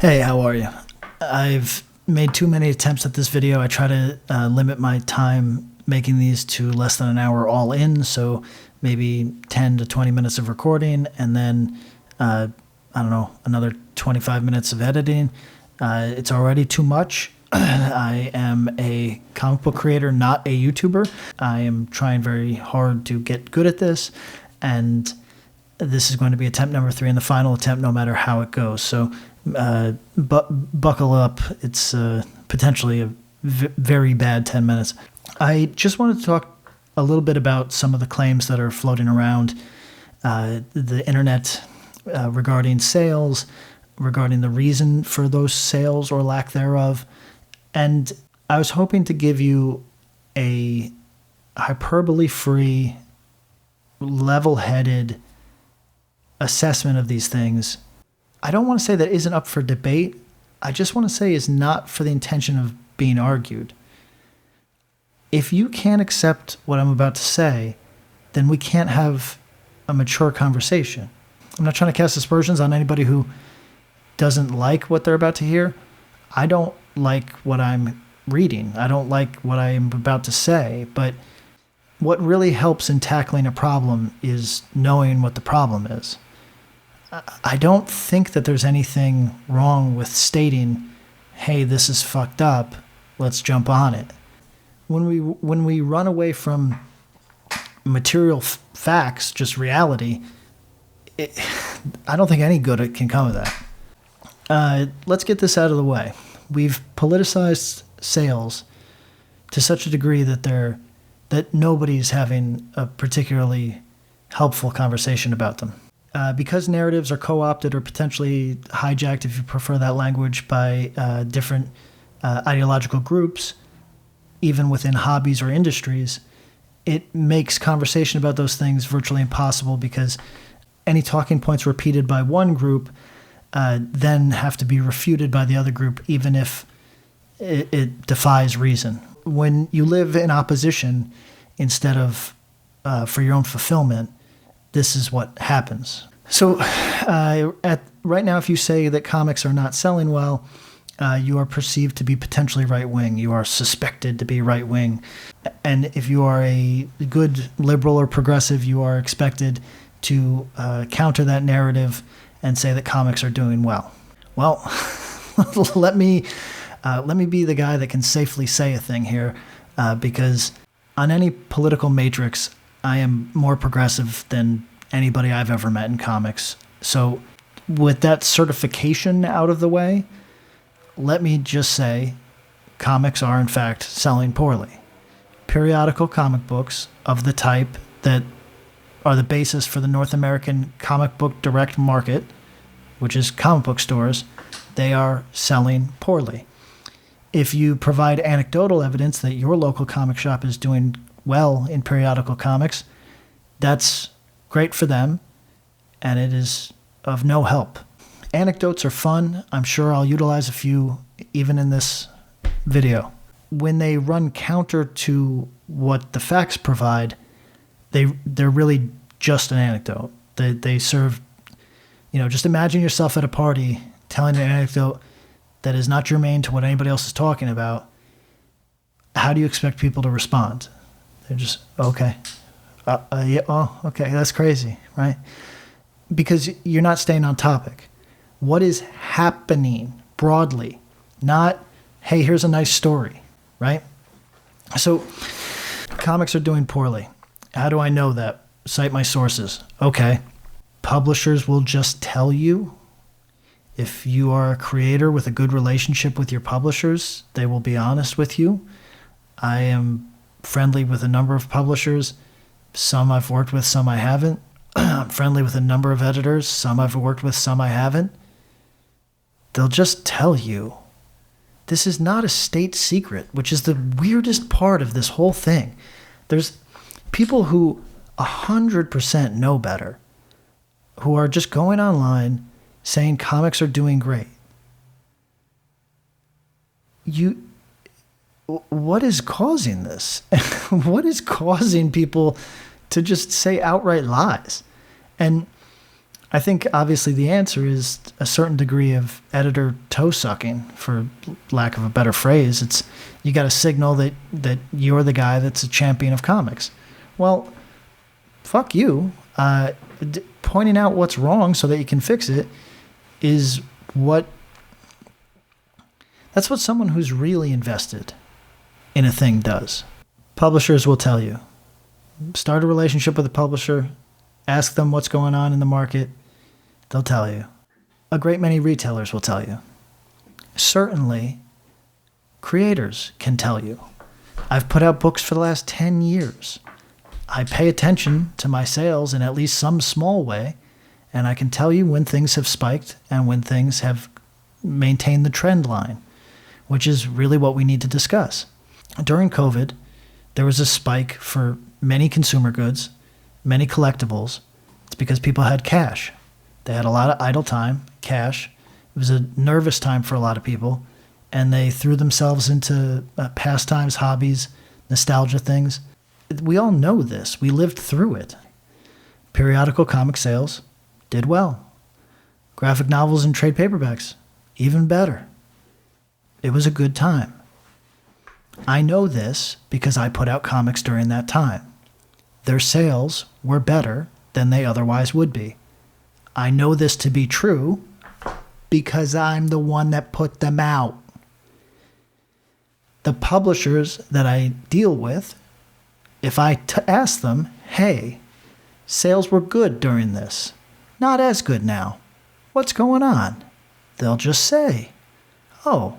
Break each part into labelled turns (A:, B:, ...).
A: Hey, how are you? I've made too many attempts at this video. I try to limit my time making these to less than an hour all in, so maybe 10 to 20 minutes of recording, and then, I don't know, another 25 minutes of editing. It's already too much. I am a comic book creator, not a YouTuber. I am trying very hard to get good at this, and this is going to be attempt number 3 and the final attempt no matter how it goes. So buckle up. It's potentially a very bad 10 minutes. I just wanted to talk a little bit about some of the claims that are floating around the internet regarding sales, regarding the reason for those sales or lack thereof. And I was hoping to give you a hyperbole-free, level-headed assessment of these things. I don't want to say that isn't up for debate. I just want to say is not for the intention of being argued. If you can't accept what I'm about to say, then we can't have a mature conversation. I'm not trying to cast aspersions on anybody who doesn't like what they're about to hear. I don't like what I'm reading. I don't like what I'm about to say. But what really helps in tackling a problem is knowing what the problem is. I don't think that there's anything wrong with stating, hey, this is fucked up, let's jump on it. When we run away from material facts, just reality, I don't think any good can come of that. Let's get this out of the way. We've politicized sales to such a degree that nobody's having a particularly helpful conversation about them. Because narratives are co-opted or potentially hijacked, if you prefer that language, by different ideological groups, even within hobbies or industries, it makes conversation about those things virtually impossible because any talking points repeated by one group then have to be refuted by the other group, even if it defies reason. When you live in opposition instead of for your own fulfillment, this is what happens. So right now, if you say that comics are not selling well, you are perceived to be potentially right-wing. You are suspected to be right-wing. And if you are a good liberal or progressive, you are expected to counter that narrative and say that comics are doing well. Well, let me be the guy that can safely say a thing here, because on any political matrix, I am more progressive than anybody I've ever met in comics. So with that certification out of the way, let me just say comics are in fact selling poorly. Periodical comic books of the type that are the basis for the North American comic book direct market, which is comic book stores, they are selling poorly. If you provide anecdotal evidence that your local comic shop is doing well in periodical comics, that's great for them, and it is of no help. Anecdotes are fun. I'm sure I'll utilize a few even in this video. When they run counter to what the facts provide, they're really just an anecdote. They serve, just imagine yourself at a party telling an anecdote that is not germane to what anybody else is talking about. How do you expect people to respond? They're just, okay. Yeah, oh, okay, that's crazy, right? Because you're not staying on topic. What is happening broadly? Not, hey, here's a nice story, right? So comics are doing poorly. How do I know that? Cite my sources. Okay. Publishers will just tell you. If you are a creator with a good relationship with your publishers, they will be honest with you. I am friendly with a number of publishers. Some I've worked with, some I haven't. I'm friendly with a number of editors. Some I've worked with, some I haven't. They'll just tell you. This is not a state secret, which is the weirdest part of this whole thing. There's people who 100% know better, who are just going online saying comics are doing great. What is causing this? What is causing people to just say outright lies? And I think obviously the answer is a certain degree of editor toe sucking, for lack of a better phrase. It's you got to signal that you're the guy that's a champion of comics. Well, fuck you. Pointing out what's wrong so that you can fix it is that's what someone who's really invested in a thing does. Publishers will tell you. Start a relationship with a publisher. Ask them what's going on in the market. They'll tell you. A great many retailers will tell you. Certainly, creators can tell you. I've put out books for the last 10 years. I pay attention to my sales in at least some small way, and I can tell you when things have spiked and when things have maintained the trend line, which is really what we need to discuss. During COVID, there was a spike for many consumer goods, many collectibles. It's because people had cash. They had a lot of idle time, cash. It was a nervous time for a lot of people, and they threw themselves into pastimes, hobbies, nostalgia things. We all know this. We lived through it. Periodical comic sales did well. Graphic novels and trade paperbacks, even better. It was a good time. I know this because I put out comics during that time. Their sales were better than they otherwise would be. I know this to be true because I'm the one that put them out. The publishers that I deal with, if I ask them, hey, sales were good during this, not as good now. What's going on? They'll just say, oh,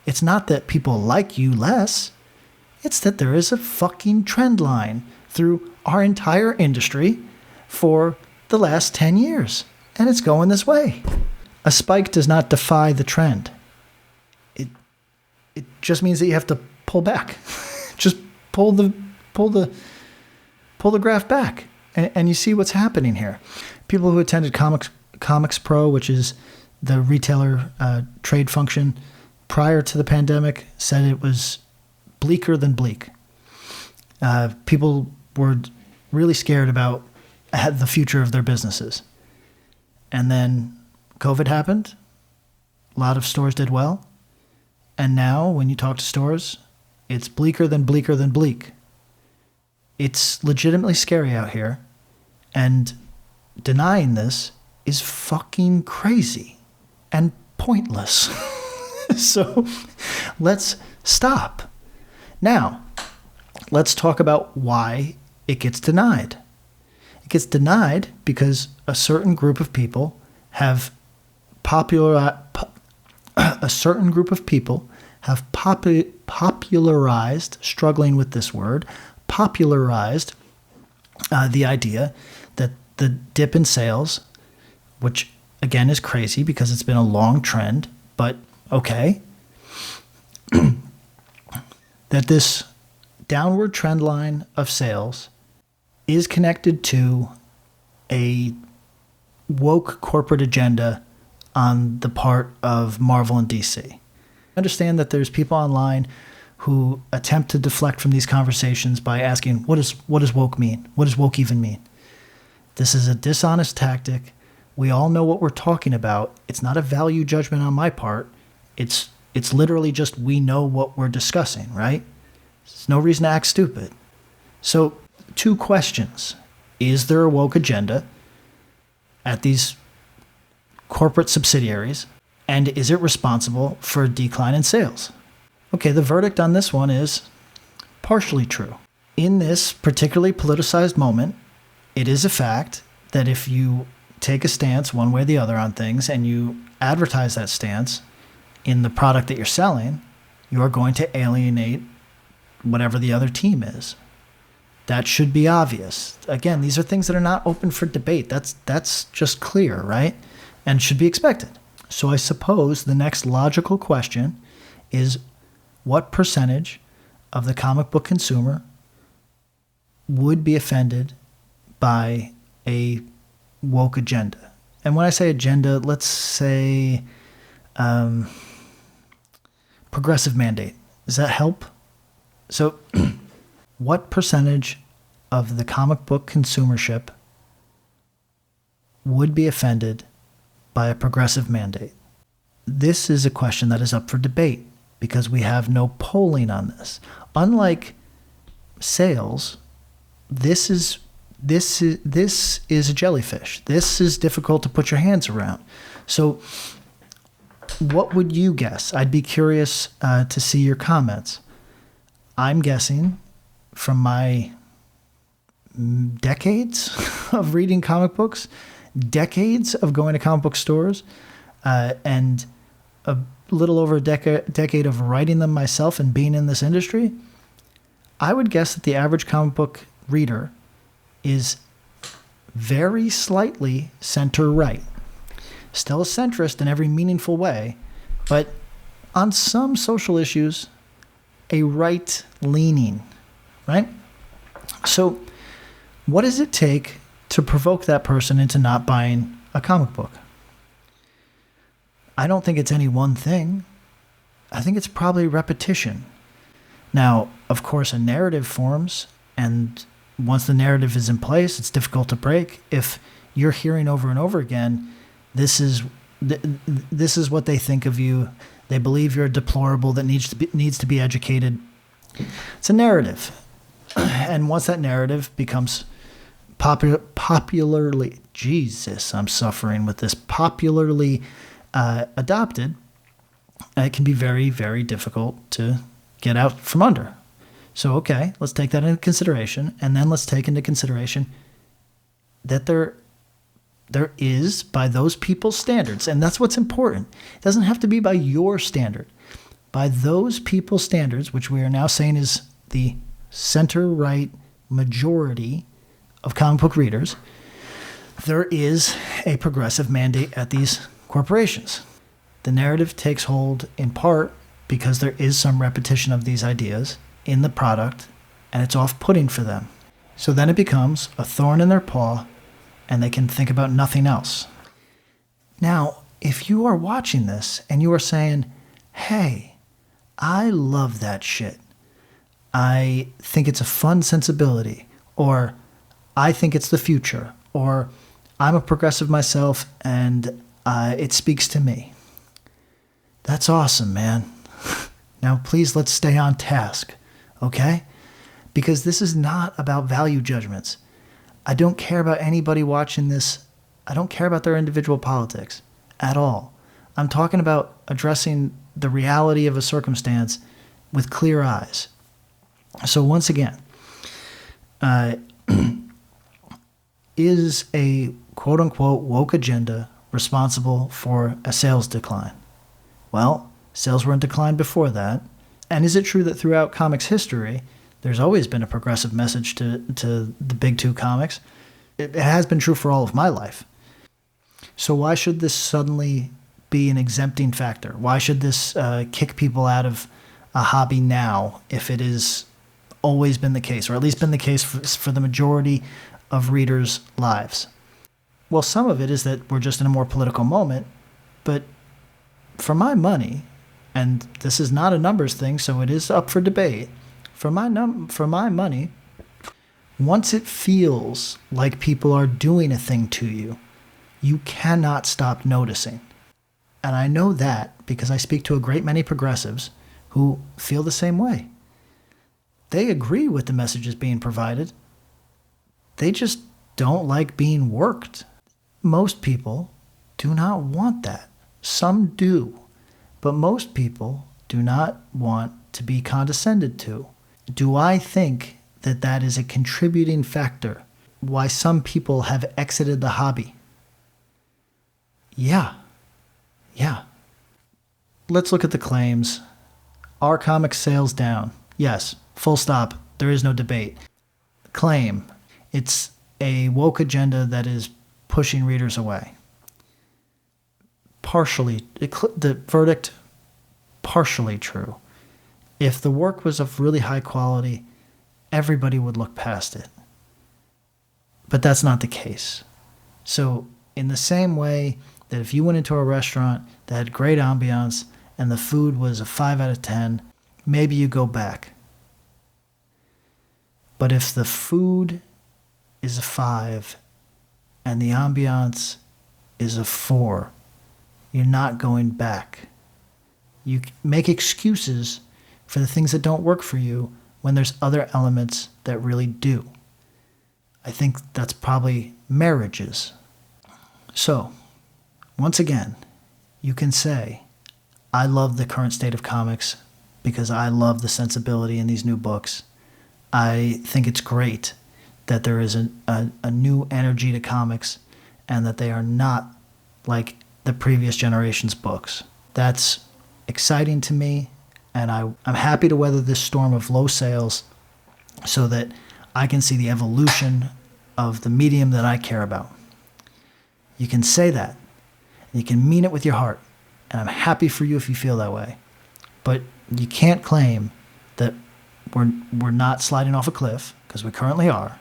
A: it's not that people like you less. It's that there is a fucking trend line through our entire industry for the last 10 years, and it's going this way. A spike does not defy the trend. It just means that you have to pull back. Just pull the graph back, and you see what's happening here. People who attended Comics Pro, which is the retailer trade function prior to the pandemic, said it was bleaker than bleak. People were really scared about the future of their businesses. And then COVID happened. A lot of stores did well. And now when you talk to stores, it's bleaker than bleaker than bleak. It's legitimately scary out here. And denying this is fucking crazy and pointless. So let's stop. Now, let's talk about why it gets denied. It gets denied because a certain group of people have popularized struggling with this word, popularized the idea that the dip in sales, which again is crazy because it's been a long trend, but okay, that this downward trend line of sales is connected to a woke corporate agenda on the part of Marvel and DC. I understand that there's people online who attempt to deflect from these conversations by asking, what does woke mean? What does woke even mean? This is a dishonest tactic. We all know what we're talking about. It's not a value judgment on my part. It's literally just we know what we're discussing, right? There's no reason to act stupid. So, 2 questions. Is there a woke agenda at these corporate subsidiaries? And is it responsible for a decline in sales? Okay, the verdict on this one is partially true. In this particularly politicized moment, it is a fact that if you take a stance one way or the other on things and you advertise that stance in the product that you're selling, you are going to alienate whatever the other team is. That should be obvious. Again, these are things that are not open for debate. That's just clear, right? And should be expected. So I suppose the next logical question is, what percentage of the comic book consumer would be offended by a woke agenda? And when I say agenda, let's say progressive mandate. Does that help? So what percentage of the comic book consumership would be offended by a progressive mandate? This is a question that is up for debate because we have no polling on this. Unlike sales, this is a jellyfish. This is difficult to put your hands around. So what would you guess? I'd be curious to see your comments. I'm guessing from my decades of reading comic books, decades of going to comic book stores, and a little over a decade of writing them myself and being in this industry, I would guess that the average comic book reader is very slightly center-right. Still a centrist in every meaningful way, but on some social issues, a right-leaning, right? So what does it take to provoke that person into not buying a comic book? I don't think it's any one thing. I think it's probably repetition. Now, of course, a narrative forms, and once the narrative is in place, it's difficult to break. If you're hearing over and over again, this is what they think of you. They believe you're a deplorable that needs to be educated. It's a narrative. And once that narrative becomes popularly, Jesus, I'm suffering with this, popularly adopted, it can be very, very difficult to get out from under. So, okay, let's take that into consideration. And then let's take into consideration that there is, by those people's standards, and that's what's important. It doesn't have to be by your standard. By those people's standards, which we are now saying is the center-right majority of comic book readers, there is a progressive mandate at these corporations. The narrative takes hold in part because there is some repetition of these ideas in the product, and it's off-putting for them. So then it becomes a thorn in their paw, and they can think about nothing else. Now, if you are watching this and you are saying, hey, I love that shit. I think it's a fun sensibility, or I think it's the future, or I'm a progressive myself and it speaks to me. That's awesome, man. Now, please, let's stay on task, okay? Because this is not about value judgments. I don't care about anybody watching this. I don't care about their individual politics at all. I'm talking about addressing the reality of a circumstance with clear eyes. So once again, is a quote-unquote woke agenda responsible for a sales decline? Well, sales were in decline before that. And is it true that throughout comics history, there's always been a progressive message to the big two comics? It has been true for all of my life. So why should this suddenly be an exempting factor? Why should this kick people out of a hobby now if it has always been the case, or at least been the case for the majority of readers' lives? Well, some of it is that we're just in a more political moment, but for my money, and this is not a numbers thing, so it is up for debate, for my money, once it feels like people are doing a thing to you, you cannot stop noticing. And I know that because I speak to a great many progressives who feel the same way. They agree with the messages being provided. They just don't like being worked. Most people do not want that. Some do. But most people do not want to be condescended to. Do I think that that is a contributing factor why some people have exited the hobby? Yeah. Let's look at the claims. Are comic sales down? Yes. Full stop. There is no debate. Claim. It's a woke agenda that is pushing readers away. The verdict, partially true. If the work was of really high quality, everybody would look past it. But that's not the case. So in the same way that if you went into a restaurant that had great ambiance and the food was a 5 out of 10, maybe you go back. But if the food is a 5 and the ambiance is a 4. You're not going back. You make excuses for the things that don't work for you when there's other elements that really do. I think that's probably marriages. So, once again, you can say, I love the current state of comics because I love the sensibility in these new books. I think it's great that there is a new energy to comics and that they are not like the previous generation's books. That's exciting to me, and I'm happy to weather this storm of low sales so that I can see the evolution of the medium that I care about. You can say that. You can mean it with your heart, and I'm happy for you if you feel that way. But you can't claim that we're not sliding off a cliff, because we currently are.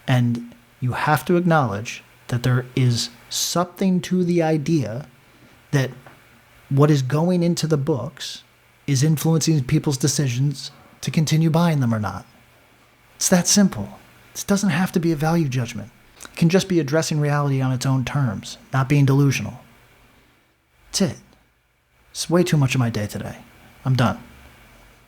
A: And you have to acknowledge that there is something to the idea that what is going into the books is influencing people's decisions to continue buying them or not. It's that simple. This doesn't have to be a value judgment. It can just be addressing reality on its own terms, not being delusional. That's it. It's way too much of my day today. I'm done.